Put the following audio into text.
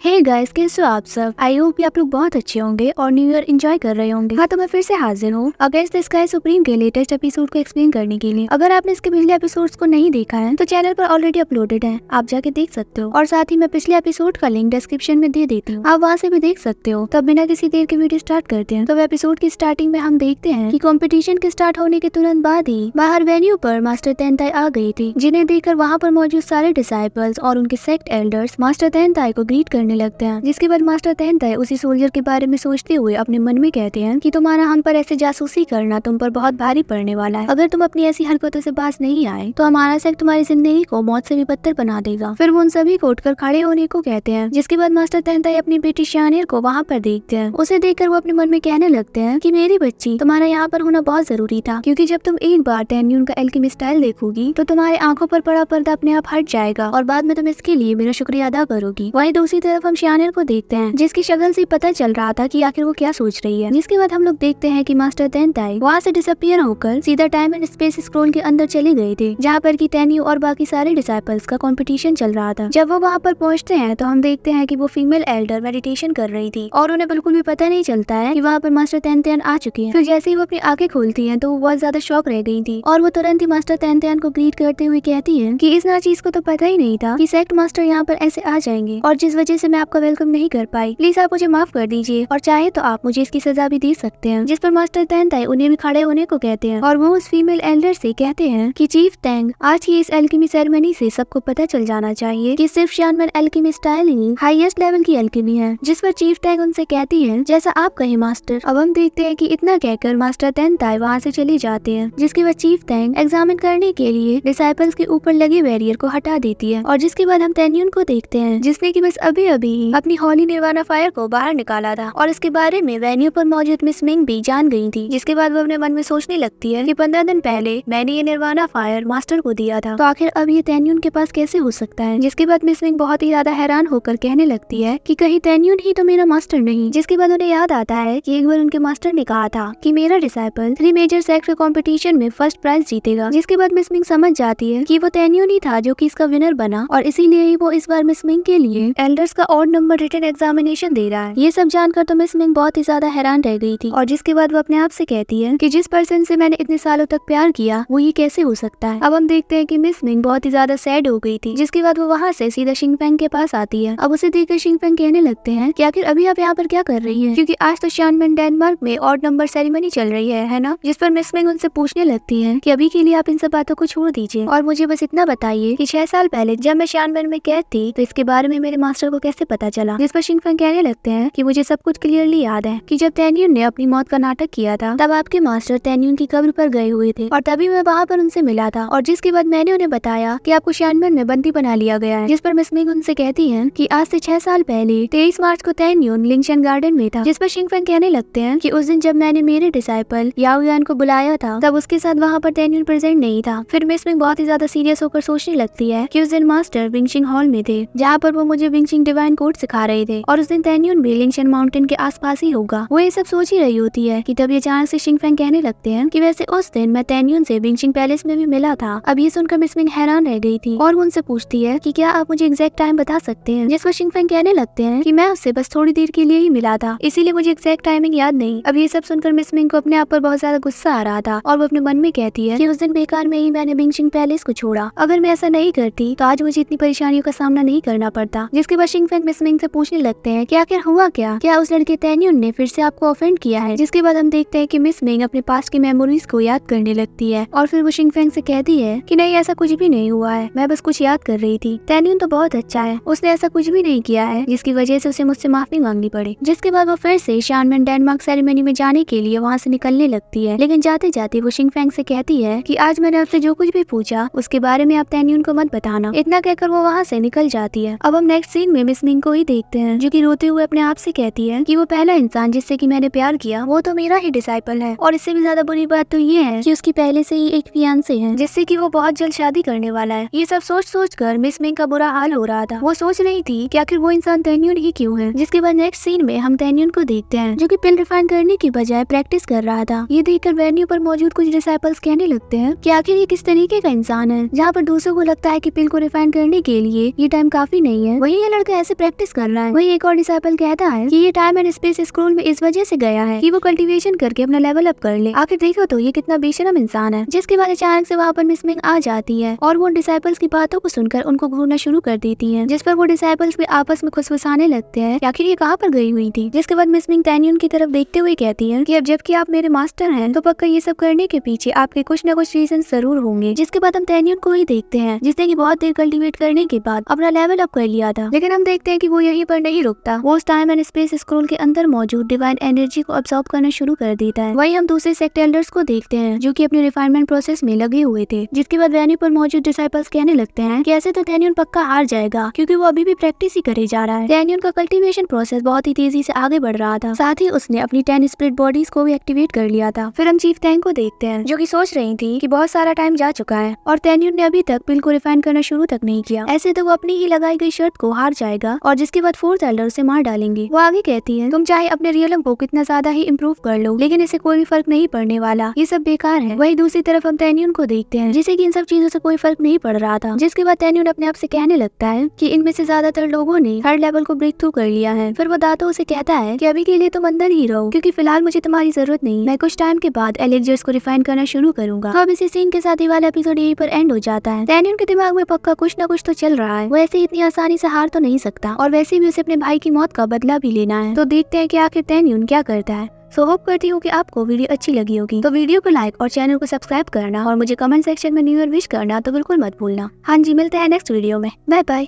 Hey guys, कैसे हो आप सब। आई होप आप लोग बहुत अच्छे होंगे और न्यू ईयर एंजॉय कर रहे होंगे। हाँ, तो मैं फिर से हाजिर हूँ अगेंस्ट द स्काई सुप्रीम के लेटेस्ट एपिसोड को एक्सप्लेन करने के लिए। अगर आपने इसके पिछले एपिसोड्स को नहीं देखा है तो चैनल पर ऑलरेडी अपलोडेड है, आप जाके देख सकते हो। और साथ ही मैं पिछले एपिसोड का लिंक डिस्क्रिप्शन में दे देती हूँ, आप वहाँ से भी देख सकते हो। तब बिना किसी देर के वीडियो स्टार्ट करते हैं। तो एपिसोड की स्टार्टिंग में हम देखते हैं कि कंपटीशन के स्टार्ट होने के तुरंत बाद ही बाहर वेन्यू पर मास्टर तेनताई आ गई थी, जिन्हें देखकर वहाँ पर मौजूद सारे डिसाइपल्स और उनके सेक्ट एल्डर्स मास्टर तेनताई को ग्रीट करने लगते हैं। जिसके बाद मास्टर तेनताई उसी सोल्जर के बारे में सोचते हुए अपने मन में कहते हैं कि तुम्हारा हम पर ऐसे जासूसी करना तुम पर बहुत भारी पड़ने वाला है। अगर तुम अपनी ऐसी हरकतों से बाज नहीं आए तो हमारा सेक्ट तुम्हारी जिंदगी को मौत से भी बदतर बना देगा। फिर वो उन सभी को उठकर खड़े होने को कहते हैं। जिसके बाद मास्टर तेनताई अपनी बेटी शानिर को वहाँ पर देखते हैं। उसे देखकर वो अपने मन में कहने लगते हैं कि मेरी बच्ची, तुम्हारा यहाँ पर होना बहुत जरूरी था, क्योंकि जब तुम एक बार टेन्यून का एल्केमी स्टाइल देखोगी तो तुम्हारे आंखों पर पड़ा पर्दा अपने आप हट जाएगा और बाद में तुम इसके लिए मेरा शुक्रिया अदा करोगी। वहीं दूसरी तरफ हम शानिर को देखते हैं, जिसकी शक्ल से पता चल रहा था कि आखिर वो क्या सोच रही है। जिसके बाद हम लोग देखते हैं कि मास्टर तेनताई वहाँ से डिसअपीयर होकर सीधा टाइम एंड स्पेस स्क्रोल के अंदर चले गए थे, जहाँ पर कि तेन्यू और बाकी सारे डिसाइपल्स का कंपटीशन चल रहा था। जब वो वहाँ पर पहुँचते हैं तो हम देखते हैं कि वो फीमेल एल्डर मेडिटेशन कर रही थी और उन्हें बिल्कुल भी पता नहीं चलता है कि वहाँ पर मास्टर तेनताई आ चुकी है। फिर जैसे ही वो अपनी आंखें खोलती है तो वो बहुत ज्यादा शॉक रह गई थी और वो तुरंत ही मास्टर तेनताई को ग्रीट करते हुए कहती है कि इस ना चीज को तो पता ही नहीं था कि सेक्ट मास्टर यहाँ पर ऐसे आ जाएंगे, और जिस वजह से मैं आपका वेलकम नहीं कर पाई, प्लीज आप मुझे माफ कर दीजिए और चाहे तो आप मुझे इसकी सजा भी दे सकते हैं। जिस पर मास्टर तेनताई उन्हें भी खड़े होने को कहते हैं और वो उस फीमेल एल्डर से कहते हैं कि चीफ तेंग, आज की इस एल्केमी सेरेमनी से सबको पता चल जाना चाहिए कि सिर्फ शानमैन एल्केमी स्टाइल ही हाईएस्ट लेवल की एल्केमी है। जिस पर चीफ तेंग उनसे कहती है जैसा आप कहे मास्टर। अब हम देखते हैं कि इतना कहकर मास्टर तेनताई वहाँ से चले जाते हैं। जिसके बाद चीफ तेंग एग्जामिन करने के लिए डिसाइपल्स के ऊपर लगे बैरियर को हटा देती है। और जिसके बाद हम तेन्यून को देखते हैं, जिसने की बस अभी अभी अपनी होली निर्वाणा फायर को बाहर निकाला था और इसके बारे में वेन्यू पर मौजूद मिस मिंग भी जान गई थी। जिसके बाद वो अपने मन में सोचने लगती है कि 15 दिन पहले मैंने ये निर्वाणा फायर मास्टर को दिया था, तो आखिर अब ये तेन्यून के पास कैसे हो सकता है। जिसके बाद मिस मिंग बहुत ही ज्यादा हैरान होकर कहने लगती है कि कहीं तेन्यून ही तो मेरा मास्टर नहीं। जिसके बाद उन्हें याद आता है कि एक बार उनके मास्टर ने कहा था कि मेरा डिसाइपल 3 मेजर सेक्ट कंपटीशन में फर्स्ट प्राइज जीतेगा। जिसके बाद मिस मिंग समझ जाती है कि वो तेन्यून ही था जो कि इसका विनर बना और इसीलिए ही वो इस बार मिस मिंग के लिए एल्डर्स का ऑड नंबर रिटन एग्जामिनेशन दे रहा है। ये सब जानकर तो मिस मिंग बहुत ही ज्यादा हैरान रह गई थी और जिसके बाद वो अपने आप से कहती है कि जिस पर्सन से मैंने इतने सालों तक प्यार किया वो ये कैसे हो सकता है। अब हम देखते हैं कि मिस मिंग बहुत ही ज्यादा सैड हो गई थी। जिसके बाद वो वहाँ से सीधा शिंगफेंग के पास आती है। अब उसे देखकर शिंगफेंग कहने लगते हैं कि आखिर अभी आप यहाँ पर क्या कर रही हैं, क्योंकि आज तो शानमैन डेनमार्क में ऑड नंबर सेरेमनी चल रही है ना। जिस पर मिस मिंग उनसे पूछने लगती है कि अभी के लिए आप इन सब बातों को छोड़ दीजिए और मुझे बस इतना बताइए कि 6 साल पहले जब मैं शानमैन में कैद थी तो इसके बारे में मेरे मास्टर को कैसे पता चला। जिस पर शिंगफेंग कहने लगते हैं कि मुझे सब कुछ क्लियरली याद है कि जब तेन्यून ने अपनी मौत का नाटक किया था तब आपके मास्टर तेन्यून की कब्र पर गए हुए थे और तभी मैं वहाँ पर उनसे मिला था। और जिसके बाद मैंने उन्हें बताया कि आपको शानमैन में बंदी बना लिया गया है। जिस पर मिस मिंग उनसे कहती है कि आज से 6 साल पहले 23 मार्च को तेन्यून लिंगशन गार्डन में था। जिस पर शिंगफेंग कहने लगते हैं कि उस दिन जब मैंने मेरे डिसाइपल याओ यान को बुलाया था तब उसके साथ वहाँ पर तेन्यून प्रेजेंट नहीं था। फिर मिस मिंग बहुत ही ज्यादा सीरियस होकर सोचने लगती है कि उस दिन मास्टर विंगशिंग हॉल में थे, जहाँ पर वो मुझे विंगशिंग डिवाइन कोड सिखा रहे थे और उस दिन तेन्यून भी लिंगशन माउंटेन के आसपास ही होगा। वो ये सब सोच ही रही होती है कि तब ये अचानक से शिंगफेंग कहने लगते हैं कि वैसे उस दिन मैं तेन्यून से विंगशिंग पैलेस में भी मिला था। अब ये सुनकर मिस मिंग हैरान रह गई थी और वो उनसे पूछती है कि क्या आप मुझे एग्जैक्ट टाइम बता सकते हैं। जिस पर शिंगफेंग कहने लगते हैं कि मैं उससे बस थोड़ी देर के लिए ही मिला था, इसीलिए मुझे एग्जैक्ट टाइमिंग याद नहीं। अब ये सब सुनकर मिस मिंग को अपने आप पर बहुत ज्यादा गुस्सा आ रहा था और वो अपने मन में कहती है कि उस दिन बेकार में ही मैंने विंगशिंग पैलेस को छोड़ा। अगर मैं ऐसा नहीं करती तो आज मुझे इतनी परेशानियों का सामना नहीं करना पड़ता। जिसके बाद शिंगफेंग मिस मिंग से पूछने लगते हैं कि आखिर हुआ क्या उस लड़के तेन्यून ने फिर से आपको ऑफेंड किया है। जिसके बाद हम देखते हैं कि मिस मिंग अपने पास की मेमोरीज को याद करने लगती है और फिर वो शिंगफेंग से कहती है कि नहीं, ऐसा कुछ भी नहीं हुआ है, मैं बस कुछ याद कर रही थी। तेन्यून तो बहुत अच्छा है, उसने ऐसा कुछ भी नहीं किया है जिसकी वजह से उसे मुझसे माफी मांगनी पड़े। जिसके बाद वो फिर से शानमैन डेनमार्क सेरेमनी में जाने के लिए वहाँ से निकलने लगती है, लेकिन जाते जाते वो शिंगफेंग से कहती है कि आज मैंने आपसे जो कुछ भी पूछा उसके बारे में आप तेन्यून को मत बताना। इतना कहकर वो वहाँ से निकल जाती है। अब हम नेक्स्ट सीन में मिस मिंग को ही देखते हैं, जो कि रोते हुए अपने आप से कहती है कि वो पहला इंसान जिससे कि मैंने प्यार किया वो तो मेरा ही डिसाइपल है, और इससे भी ज्यादा बुरी बात तो ये है कि उसकी पहले से ही एक फियांसे है जिससे कि वो बहुत जल्द शादी करने वाला है। ये सब सोच कर मिस मिंग का बुरा हाल हो रहा था। वो सोच रही थी कि आखिर वो इंसान तेन्यून ही क्यों है। जिसके बाद नेक्स्ट सीन में हम तेन्यून को देखते हैं, जो कि पिल रिफाइन करने की बजाय प्रैक्टिस कर रहा था। ये देखकर वेन्यू पर मौजूद कुछ डिसाइपल्स कहने लगते हैं कि आखिर ये किस तरीके का इंसान है, जहाँ पर दूसरों को लगता है कि पिल को रिफाइन करने के लिए ये टाइम काफी नहीं है, वही ये लड़का ऐसे प्रैक्टिस कर रहा है। वही एक और डिसाइपल कहता है कि ये टाइम एंड स्पेस स्क्रोल में इस वजह से गया है कि वो कल्टीवेशन करके अपना लेवल अप कर ले। आखिर देखो तो ये कितना बेशरम इंसान है। जिसके बाद अचानक से वहाँ पर मिस मिंग आ जाती है और वो डिसाइपल्स की बातों को सुनकर उनको घूरना शुरू कर देती है, जिस पर वो डिसाइपल्स भी आपस में खुसफुसाने लगते हैं कि आखिर ये कहाँ पर गई हुई थी। जिसके बाद मिस मिंग टैन्यून की तरफ देखते हुए कहती है कि अब जबकि आप मेरे मास्टर हैं तो पक्का ये सब करने के पीछे आपके कुछ न कुछ रीजन जरूर होंगे। जिसके बाद हम टैन्यून को ही देखते हैं जिसने की बहुत देर कल्टीवेट करने के बाद अपना लेवल अप कर लिया था। लेकिन हम देखते हैं कि वो यहीं पर नहीं रुकता, वो उस टाइम एंड स्पेस स्क्रोल के अंदर मौजूद डिवाइन एनर्जी को अब्सॉर्ब करना शुरू कर देता है। वही हम दूसरे सेक्ट एल्डर्स को देखते हैं जो कि अपने रिफाइनमेंट प्रोसेस में लगे हुए थे। जिसके बाद वेन्यू पर मौजूद डिसाइपल्स कहने लगते हैं कि ऐसे तो टैन्यून पक्का हार जाएगा क्योंकि वो अभी भी प्रैक्टिस ही करे जा रहा है। टैन्यून का कल्टीवेशन प्रोसेस बहुत ही तेजी से आगे बढ़ रहा था, साथ ही उसने अपनी 10 स्प्लिट बॉडीज को भी एक्टिवेट कर लिया था। फिर हम चीफ टैंक को देखते हैं जो कि सोच रही थी कि बहुत सारा टाइम जा चुका है और टैन्यून ने अभी तक पिल को रिफाइन करना शुरू तक नहीं किया, ऐसे तो वो अपनी ही लगाई गई शर्त को हार जाएगा और जिसके बाद फोर्थ एल्डर उसे मार डालेंगे। वो आगे कहती है तुम चाहे अपने रियलम को कितना ज्यादा ही इम्प्रूव कर लो लेकिन इससे कोई भी फर्क नहीं पड़ने वाला, ये सब बेकार है। वही दूसरी तरफ हम टैन्यून को देखते हैं जिसे कि इन सब चीजों से कोई फर्क नहीं पड़ रहा था। जिसके बाद टैन्यून अपने आप से कहने लगता है कि इनमें से ज्यादातर लोगों ने हर लेवल को ब्रेक थ्रू कर लिया है। फिर वो दातो उसे कहता है कि अभी के लिए तुम अंदर ही रहो क्योंकि फिलहाल मुझे तुम्हारी जरूरत नहीं, मैं कुछ टाइम के बाद एलेक्जर्स को रिफाइन करना शुरू करूंगा। तो अब इसी सीन के साथ ये वाला एपिसोड यहीं पर एंड हो जाता है। टैन्यून के दिमाग में पक्का कुछ न कुछ तो चल रहा है, वो ऐसे इतनी आसानी से हार तो नहीं सकता और वैसे भी उसे अपने भाई की मौत का बदला भी लेना है। तो देखते हैं कि आखिर टैन्यून क्या करता है। सो होप करती हूँ कि आपको वीडियो अच्छी लगी होगी, तो वीडियो को लाइक और चैनल को सब्सक्राइब करना और मुझे कमेंट सेक्शन में न्यू ईयर विश करना तो बिल्कुल मत भूलना। हाँ जी, मिलते हैं नेक्स्ट वीडियो में। Bye bye.